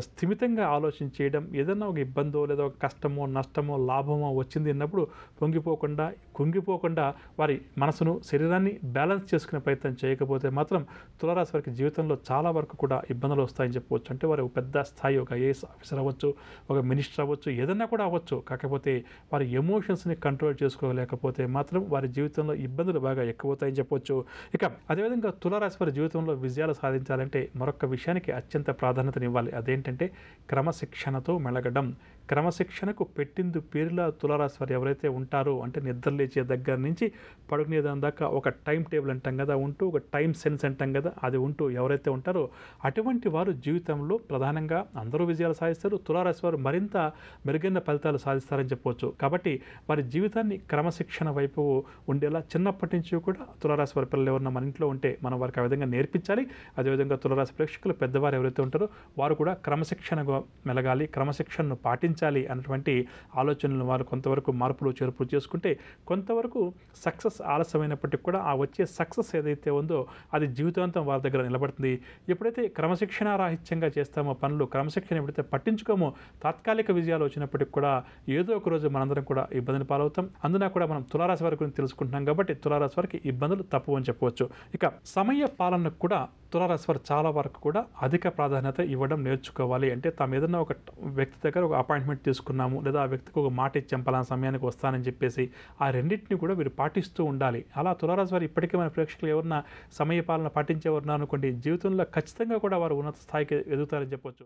స్థిమితంగా ఆలోచన చేయడం, ఏదన్నా ఒక ఇబ్బందో లేదా ఒక కష్టమో, నష్టమో, లాభమో వచ్చింది అన్నప్పుడు పొంగిపోకుండా, కుంగిపోకుండా వారి మనసును, శరీరాన్ని బ్యాలెన్స్ చేసుకునే ప్రయత్నం చేయకపోతే మాత్రం తులారాశి వారికి జీవితంలో చాలా వరకు కూడా ఇబ్బందులు వస్తాయని చెప్పవచ్చు. అంటే వారు పెద్ద స్థాయి ఒక ఐఏఎస్ ఆఫీసర్ అవ్వచ్చు, ఒక మినిస్టర్ అవ్వచ్చు, ఏదన్నా కూడా అవ్వచ్చు. కాకపోతే వారి ఎమోషన్స్‌ని కంట్రోల్ చేసుకోలేకపోతే మాత్రం వారి జీవితంలో ఇబ్బందులు బాగా ఎక్కువవుతాయని చెప్పవచ్చు. ఇక అదేవిధంగా తులారాశి వారి జీవితంలో విజయాలు సాధించాలంటే మరొక విషయానికి అత్యంత ప్రాధాన్యతనివ్వాలి. అదేంటంటే క్రమశిక్షణతో మెలగడం. క్రమశిక్షణకు పెట్టింది పేరులా తులారాశి వారు ఎవరైతే ఉంటారో, అంటే నిద్ర లేచే దగ్గర నుంచి పడుకునేదాని దాకా ఒక టైం టేబుల్ అంటాం కదా, ఉంటూ ఒక టైం సెన్స్ అంటాం కదా, అది ఉంటూ ఎవరైతే ఉంటారో అటువంటి వారు జీవితంలో ప్రధానంగా అందరూ విజయాలు సాధిస్తారు. తులారాశి వారు మరింత మెరుగైన ఫలితాలు సాధిస్తారని చెప్పవచ్చు. కాబట్టి వారి జీవితాన్ని క్రమశిక్షణ వైపు ఉండేలా చిన్నప్పటి నుంచి కూడా తులారాశి వారి పిల్లలు ఎవరన్నా మన ఇంట్లో ఉంటే మనం వారికి ఆ విధంగా నేర్పించాలి. అదేవిధంగా తులారాశి ప్రేక్షకులు పెద్దవారు ఎవరైతే ఉంటారో వారు కూడా క్రమశిక్షణగా మెలగాలి, క్రమశిక్షణను పాటించాలి అన్నటువంటి ఆలోచనలు వారు కొంతవరకు మార్పులు చేర్పులు చేసుకుంటే కొంతవరకు సక్సెస్ ఆలస్యమైనప్పటికీ కూడా ఆ వచ్చే సక్సెస్ ఏదైతే ఉందో అది జీవితాంతం వారి దగ్గర నిలబడుతుంది. ఎప్పుడైతే క్రమశిక్షణ రాహిత్యంగా చేస్తామో పనులు, క్రమశిక్షణ ఎప్పుడైతే పట్టించుకోమో తాత్కాలిక విజయాలు వచ్చినప్పటికి కూడా ఏదో ఒక రోజు మనందరం కూడా ఇబ్బందిని పాలవుతాం. అందున కూడా మనం తులారాశి వారి గురించి తెలుసుకుంటున్నాం కాబట్టి తులారాశి వారికి ఇబ్బందులు తప్పు అని చెప్పవచ్చు. ఇక సమయ పాలనకు కూడా తులారాశి వారు చాలా వరకు కూడా అధిక ప్రాధాన్యత ఇవ్వడం నేర్చుకోవాలి. అంటే తాము ఏదైనా ఒక వ్యక్తి దగ్గర ఒక అపాయింట్మెంట్ తీసుకున్నాము, లేదా ఆ వ్యక్తికి ఒక మాట ఇచ్చాం పలానా సమయానికి వస్తానని చెప్పేసి ఆ రెండింటిని కూడా వీరు పాటిస్తూ ఉండాలి. అలా తులారాశి వారు ఇప్పటికే మన ప్రేక్షకులు ఎవరన్నా సమయ పాలన పాటించేవారు అనుకోండి, జీవితంలో ఖచ్చితంగా కూడా వారు ఉన్నత స్థాయికి ఎదుగుతారని చెప్పొచ్చు.